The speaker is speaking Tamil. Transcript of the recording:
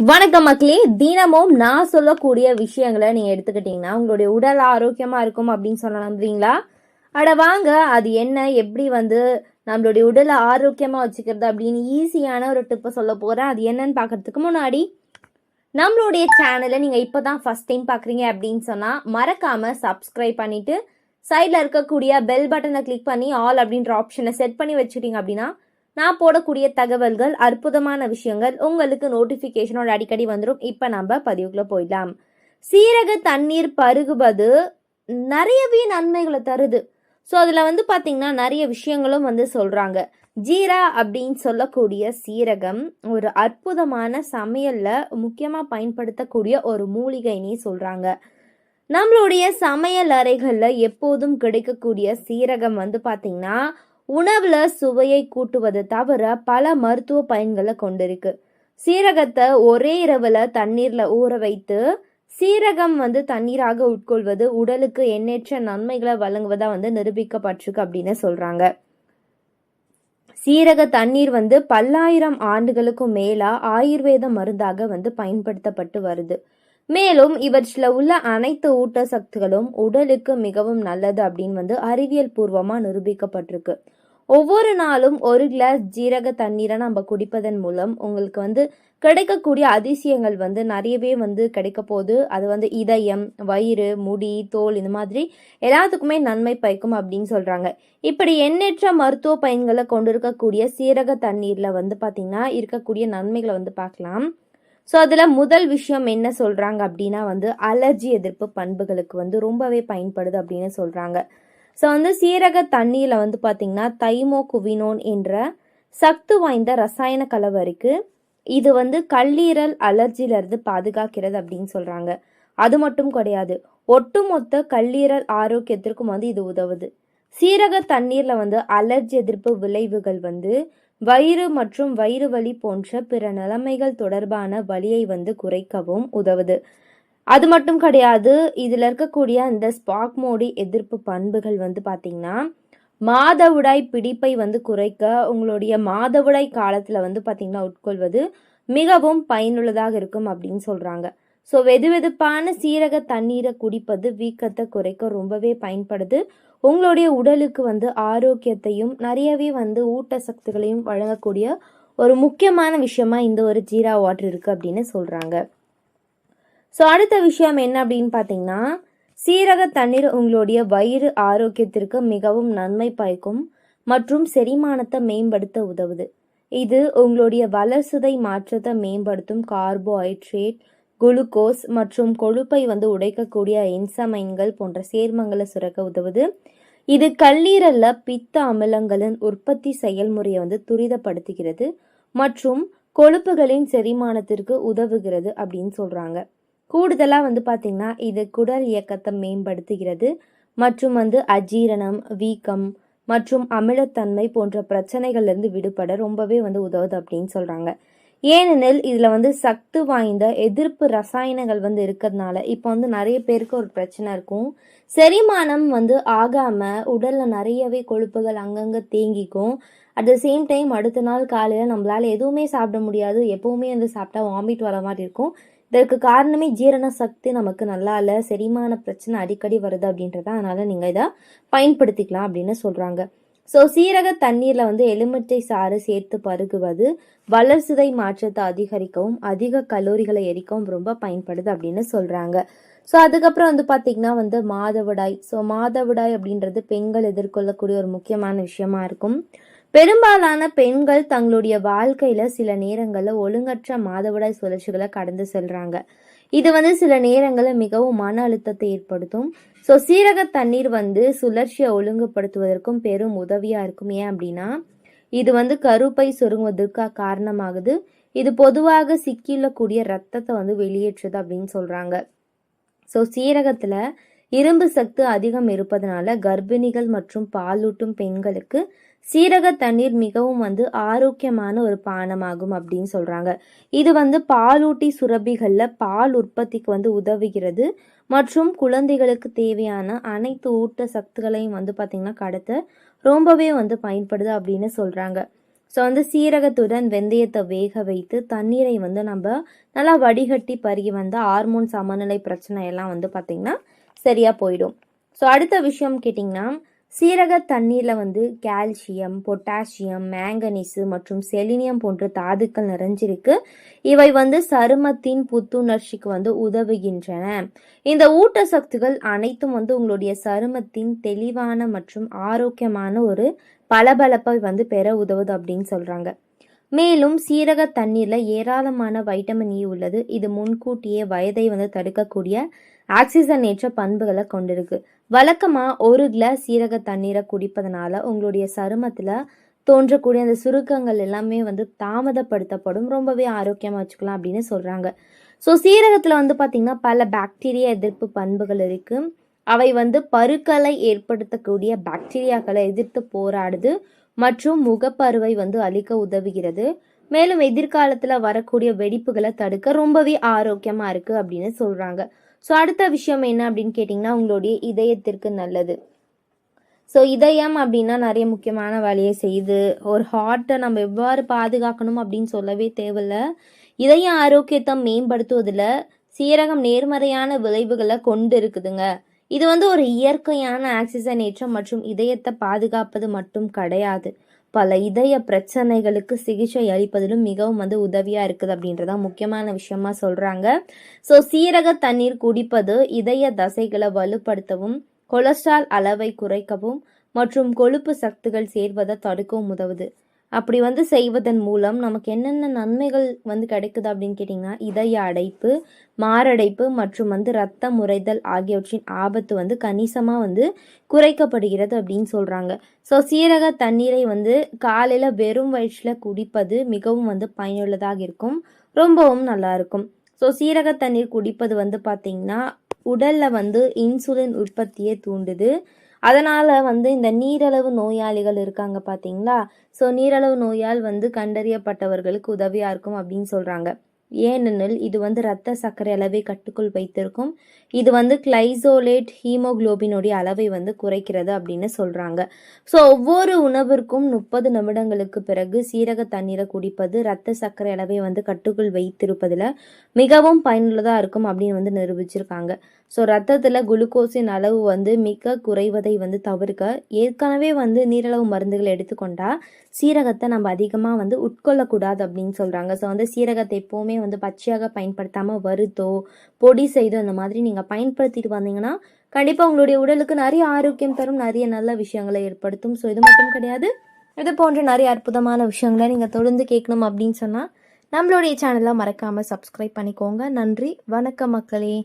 வணக்கம் மக்களே. தினமும் நான் சொல்லக்கூடிய விஷயங்களை நீங்க எடுத்துக்கிட்டீங்கன்னா உங்களுடைய உடல் ஆரோக்கியமா இருக்கும் அப்படின்னு சொல்ல நம்புறீங்களா? அட வாங்க, அது என்ன, எப்படி நம்மளுடைய உடலை ஆரோக்கியமா வச்சுக்கிறது அப்படின்னு ஈஸியான ஒரு டிப்பை சொல்ல போறேன். அது என்னன்னு பாக்கிறதுக்கு முன்னாடி நம்மளுடைய சேனலை நீங்க இப்பதான் ஃபர்ஸ்ட் டைம் பாக்குறீங்க அப்படின்னு சொன்னா மறக்காம சப்ஸ்கிரைப் பண்ணிட்டு சைட்ல இருக்கக்கூடிய பெல் பட்டனை கிளிக் பண்ணி ஆல் அப்படின்ற ஆப்ஷனை செட் பண்ணி வச்சுட்டீங்க அப்படின்னா நான் போடக்கூடிய தகவல்கள், அற்புதமான விஷயங்கள் உங்களுக்கு நோட்டிஃபிகேஷனோட அடிக்கடி வந்துடும். இப்போ நம்ம பதிவுக்குள்ள போயிடலாம். சீரக தண்ணீர் பருகுவது நிறையவே நன்மைகளை தருது. ஸோ அதில் பார்த்தீங்கன்னா நிறைய விஷயங்களும் சொல்கிறாங்க. ஜீரா அப்படின்னு சொல்லக்கூடிய சீரகம் ஒரு அற்புதமான சமையலில் முக்கியமாக பயன்படுத்தக்கூடிய ஒரு மூலிகைன்னு சொல்கிறாங்க. நம்மளுடைய சமையல் அறைகளில் எப்போதும் கிடைக்கக்கூடிய சீரகம் பார்த்தீங்கன்னா உணவுல சுவையை கூட்டுவது தவிர பல மருத்துவ பயன்களை கொண்டிருக்கு. சீரகத்தை ஒரே இரவுல தண்ணீர்ல ஊற வைத்து சீரகம் தண்ணீராக உட்கொள்வது உடலுக்கு எண்ணற்ற நன்மைகளை வழங்குவதா நிரூபிக்கப்பட்டிருக்கு அப்படின்னு சொல்றாங்க. சீரக தண்ணீர் பல்லாயிரம் ஆண்டுகளுக்கும் மேலா ஆயுர்வேத மருந்தாக பயன்படுத்தப்பட்டு வருது. மேலும் இவற்றில் உள்ள அனைத்து ஊட்டச்சத்துகளும் உடலுக்கு மிகவும் நல்லது அப்படின்னு அறிவியல் பூர்வமா நிரூபிக்கப்பட்டிருக்கு. ஒவ்வொரு நாளும் ஒரு கிளாஸ் ஜீரக தண்ணீரை நம்ம குடிப்பதன் மூலம் உங்களுக்கு கிடைக்கக்கூடிய அதிசயங்கள் நிறையவே கிடைக்க போகுது. அது இதயம், வயிறு, முடி, தோல் இந்த மாதிரி எல்லாத்துக்குமே நன்மை பயக்கும் அப்படின்னு சொல்றாங்க. இப்படி எண்ணற்ற மருத்துவ பயன்களை கொண்டிருக்கக்கூடிய சீரக தண்ணீர்ல பாத்தீங்கன்னா இருக்கக்கூடிய நன்மைகளை பார்க்கலாம். ஸோ அதில் முதல் விஷயம் என்ன சொல்கிறாங்க அப்படின்னா அலர்ஜி எதிர்ப்பு பண்புகளுக்கு ரொம்பவே பயன்படுது அப்படின்னு சொல்கிறாங்க. ஸோ சீரக தண்ணியில் பார்த்தீங்கன்னா தைமோகுவினோன் என்ற சக்தி வாய்ந்த ரசாயன கலவை இருக்குது. இது கல்லீரல் அலர்ஜியிலிருந்து பாதுகாக்கிறது அப்படின்னு சொல்கிறாங்க. அது மட்டும் கிடையாது, ஒட்டுமொத்த கல்லீரல் ஆரோக்கியத்திற்கும் இது உதவுது. சீரக தண்ணீரில் அலர்ஜி எதிர்ப்பு விளைவுகள் வயிறு மற்றும் வயிறு வலி போன்ற பிற நிலைமைகள் தொடர்பான வலியை குறைக்கவும் உதவுது. அது மட்டும் கிடையாது, இதில் இருக்கக்கூடிய இந்த ஸ்பாக்மோடி எதிர்ப்பு பண்புகள் பார்த்தீங்கன்னா மாதவிடாய் பிடிப்பை குறைக்க உங்களுடைய மாதவிடாய் காலத்தில் பார்த்தீங்கன்னா உட்கொள்வது மிகவும் பயனுள்ளதாக இருக்கும் அப்படின்னு சொல்கிறாங்க. ஸோ வெதுவெதுப்பான சீரக தண்ணீரை குடிப்பது வீக்கத்தை குறைக்க ரொம்பவே பயன்படுது. உங்களுடைய உடலுக்கு ஆரோக்கியத்தையும் நிறையவே ஊட்டச்சத்துக்களையும் வழங்கக்கூடிய ஒரு முக்கியமான விஷயமா இந்த ஒரு ஜீரா வாட்டர் இருக்குது அப்படின்னு சொல்கிறாங்க. ஸோ அடுத்த விஷயம் என்ன அப்படின்னு பார்த்தீங்கன்னா சீரக தண்ணீர் உங்களுடைய வயிறு ஆரோக்கியத்திற்கு மிகவும் நன்மை பயக்கும் மற்றும் செரிமானத்தை மேம்படுத்த உதவுது. இது உங்களுடைய வளர்சிதை மாற்றத்தை மேம்படுத்தும் கார்போஹைட்ரேட், குளுக்கோஸ் மற்றும் கொழுப்பை உடைக்கக்கூடிய என்சைம்கள் போன்ற சேர்மங்களை சுரக்க உதவுது. இது கல்லீரல்ல பித்த அமிலங்களின் உற்பத்தி செயல்முறையை துரிதப்படுத்துகிறது மற்றும் கொழுப்புகளின் செரிமானத்திற்கு உதவுகிறது அப்படின்னு சொல்றாங்க. கூடுதலாக பார்த்தீங்கன்னா இது குடல் இயக்கத்தை மேம்படுத்துகிறது மற்றும் அஜீரணம், வீக்கம் மற்றும் அமிலத்தன்மை போன்ற பிரச்சனைகள்லேருந்து விடுபட ரொம்பவே உதவுது அப்படின்னு சொல்கிறாங்க. ஏனெனில் இதில் சக்தி வாய்ந்த எதிர்ப்பு ரசாயனங்கள் இருக்கிறதுனால இப்போ நிறைய பேருக்கு ஒரு பிரச்சனை இருக்கும். செரிமானம் ஆகாமல் உடலில் நிறையவே கொழுப்புகள் அங்கங்கே தேங்கிக்கும். அட் த சேம் டைம் அடுத்த நாள் காலையில் நம்மளால் எதுவுமே சாப்பிட முடியாது. எப்போவுமே சாப்பிட்டா வாமிட் வர மாதிரி இருக்கும். இதற்கு காரணமே ஜீரண சக்தி நமக்கு நல்லா இல்லை, செரிமான பிரச்சனை அடிக்கடி வருது அப்படின்றத. அதனால் நீங்கள் இதை பயன்படுத்திக்கலாம் அப்படின்னு சொல்கிறாங்க. ஸோ சீரக தண்ணீரில் எலுமிச்சை சாறு சேர்த்து பருகுவது வளர்சிதை மாற்றத்தை அதிகரிக்கவும் அதிக கலோரிகளை எரிக்கவும் ரொம்ப பயன்படுது அப்படின்னு சொல்கிறாங்க. ஸோ அதுக்கப்புறம் பார்த்திங்கன்னா மாதவிடாய். ஸோ மாதவிடாய் அப்படின்றது பெண்கள் எதிர்கொள்ளக்கூடிய ஒரு முக்கியமான விஷயமா இருக்கும். பெரும்பாலான பெண்கள் தங்களுடைய வாழ்க்கையில சில நேரங்களில் ஒழுங்கற்ற மாதவிடாய் சுழற்சிகளை கடந்து செல்றாங்க. இது சில நேரங்களில் மிகவும் மன அழுத்தத்தை ஏற்படுத்தும். ஸோ சீரக தண்ணீர் சுழற்சியை ஒழுங்குபடுத்துவதற்கும் பெரும் உதவியா இருக்கும். ஏன் அப்படின்னா இது கருப்பை சுருங்குவதற்கு காரணமாகுது. இது பொதுவாக சிக்கியுள்ளக்கூடிய ரத்தத்தை வெளியேற்றுது அப்படின்னு சொல்றாங்க. ஸோ சீரகத்துல இரும்பு சக்தி அதிகம் இருப்பதனால கர்ப்பிணிகள் மற்றும் பாலூட்டும் பெண்களுக்கு சீரக தண்ணீர் மிகவும் ஆரோக்கியமான ஒரு பானமாகும் அப்படின்னு சொல்றாங்க. இது பாலூட்டி சுரப்பிகள்ல பால் உற்பத்திக்கு உதவுகிறது மற்றும் குழந்தைகளுக்கு தேவையான அனைத்து ஊட்ட சத்துக்களையும் பார்த்தீங்கன்னா கடத்த ரொம்பவே பயன்படுது அப்படின்னு சொல்றாங்க. ஸோ வந்து சீரகத்துடன் வெந்தயத்தை வேக வைத்து தண்ணீரை வந்து நம்ம நல்லா வடிகட்டி பருகி வந்து ஹார்மோன் சமநிலை பிரச்சனை எல்லாம் வந்து பார்த்திங்கன்னா சரியாக போயிடும். ஸோ அடுத்த விஷயம் கேட்டிங்கன்னா, சீரக தண்ணீரில் வந்து கால்சியம், பொட்டாசியம், மேங்கனீஸு மற்றும் செலினியம் போன்ற தாதுக்கள் நிறைஞ்சிருக்கு. இவை வந்து சருமத்தின் புத்துணர்ச்சிக்கு வந்து உதவுகின்றன. இந்த ஊட்டச்சத்துக்கள் அனைத்தும் வந்து உங்களுடைய சருமத்தின் தெளிவான மற்றும் ஆரோக்கியமான ஒரு பளபளப்பை வந்து பெற உதவுது அப்படின்னு சொல்கிறாங்க. மேலும் சீரக தண்ணீரில் ஏராளமான வைட்டமின் இ உள்ளது. இது முன்கூட்டியே வயதை வந்து தடுக்கக்கூடிய ஆக்சிஜனேற்ற பண்புகளை கொண்டிருக்கு. வழக்கமாக 1 கிளாஸ் சீரக தண்ணீரை குடிப்பதனால உங்களுடைய சருமத்தில் தோன்றக்கூடிய அந்த சுருக்கங்கள் எல்லாமே வந்து தாமதப்படுத்தப்படும். ரொம்பவே ஆரோக்கியமாக வச்சுக்கலாம் அப்படின்னு சொல்கிறாங்க. ஸோ சீரகத்தில் வந்து பார்த்திங்கன்னா பல பாக்டீரியா எதிர்ப்பு பண்புகள் இருக்குது. அவை வந்து பருக்களை ஏற்படுத்தக்கூடிய பாக்டீரியாக்களை எதிர்த்து போராடுது மற்றும் முகப்பருவை வந்து அளிக்க உதவுகிறது. மேலும் எதிர்காலத்தில் வரக்கூடிய வெடிப்புகளை தடுக்க ரொம்பவே ஆரோக்கியமாக இருக்குது அப்படின்னு சொல்கிறாங்க. ஸோ அடுத்த விஷயம் என்ன அப்படின்னு கேட்டிங்கன்னா, உங்களுடைய இதயத்திற்கு நல்லது. ஸோ இதயம் அப்படின்னா நிறைய முக்கியமான வேலையை செய்யுது. ஒரு ஹார்ட்டை நம்ம எவ்வாறு பாதுகாக்கணும் அப்படின்னு சொல்லவே தேவையில்ல. இதய ஆரோக்கியத்தை மேம்படுத்துவதில் சீரகம் நேர்மறையான விளைவுகளை கொண்டு இருக்குதுங்க. இது வந்து ஒரு இயற்கையான ஆக்சிஜனேற்றம் மற்றும் இதயத்தை பாதுகாப்பது மட்டும் கிடையாது, பல இதய பிரச்சனைகளுக்கு சிகிச்சை அளிப்பதிலும் மிகவும் வந்து உதவியா இருக்குது அப்படின்றதான் முக்கியமான விஷயமா சொல்றாங்க. ஸோ சீரக தண்ணீர் குடிப்பது இதய தசைகளை வலுப்படுத்தவும், கொலஸ்ட்ரால் அளவை குறைக்கவும் மற்றும் கொழுப்பு சத்துகள் சேர்வதை தடுக்கவும் உதவுது. அப்படி வந்து செய்வதன் மூலம் நமக்கு என்னென்ன நன்மைகள் வந்து கிடைக்குது அப்படின்னு கேட்டிங்கன்னா, இதய அடைப்பு, மாரடைப்பு மற்றும் வந்து இரத்த முறைதல் ஆகியவற்றின் ஆபத்து வந்து கணிசமாக வந்து குறைக்கப்படுகிறது அப்படின்னு சொல்கிறாங்க. ஸோ சீரக தண்ணீரை வந்து காலையில் வெறும் வயிற்றில் குடிப்பது மிகவும் வந்து பயனுள்ளதாக இருக்கும், ரொம்பவும் நல்லா இருக்கும். ஸோ சீரக தண்ணீர் குடிப்பது வந்து பார்த்திங்கன்னா உடலில் வந்து இன்சுலின் உற்பத்தியை தூண்டுது. அதனால் வந்து இந்த நீரழிவு நோயாளிகள் இருக்காங்க பார்த்தீங்களா, ஸோ நீரழிவு நோயால் வந்து கண்டறியப்பட்டவர்களுக்கு உதவியாக இருக்கும் அப்படின்னு சொல்கிறாங்க. ஏனெனில் இது வந்து இரத்த சர்க்கரை அளவை கட்டுக்குள் வைத்திருக்கும். இது வந்து கிளைசோலேட் ஹீமோகுளோபினுடைய அளவை வந்து குறைக்கிறது அப்படின்னு சொல்கிறாங்க. ஸோ ஒவ்வொரு உணவிற்கும் 30 நிமிடங்களுக்கு பிறகு சீரக தண்ணீரை குடிப்பது இரத்த சர்க்கரை அளவை வந்து கட்டுக்குள் வைத்திருப்பதில் மிகவும் பயனுள்ளதாக இருக்கும் அப்படின்னு வந்து நிரூபிச்சிருக்காங்க. ஸோ ரத்தத்தில் குளுக்கோஸின் அளவு வந்து மிக குறைவதை வந்து தவிர்க்க ஏற்கனவே வந்து நீரிழிவு மருந்துகள் எடுத்துக்கொண்டா சீரகத்தை நம்ம அதிகமாக வந்து உட்கொள்ளக்கூடாது அப்படின்னு சொல்கிறாங்க. ஸோ வந்து சீரகத்தை எப்போவுமே வந்து பச்சையாக பயன்படுத்தாமல் வறுத்தோ பொடி செய்தோ அந்த மாதிரி நீங்கள் பயன்படுத்திட்டு வந்தீங்கன்னா கண்டிப்பாக உங்களுடைய உடலுக்கு நிறைய ஆரோக்கியம் தரும், நிறைய நல்ல விஷயங்களை ஏற்படுத்தும். ஸோ இது மட்டும் கிடையாது, இது போன்ற நிறைய அற்புதமான விஷயங்களை நீங்கள் தொடர்ந்து கேட்கணும் அப்படின்னு சொன்னால் நம்மளுடைய சேனலை மறக்காமல் சப்ஸ்கிரைப் பண்ணிக்கோங்க. நன்றி, வணக்கம் மக்களே.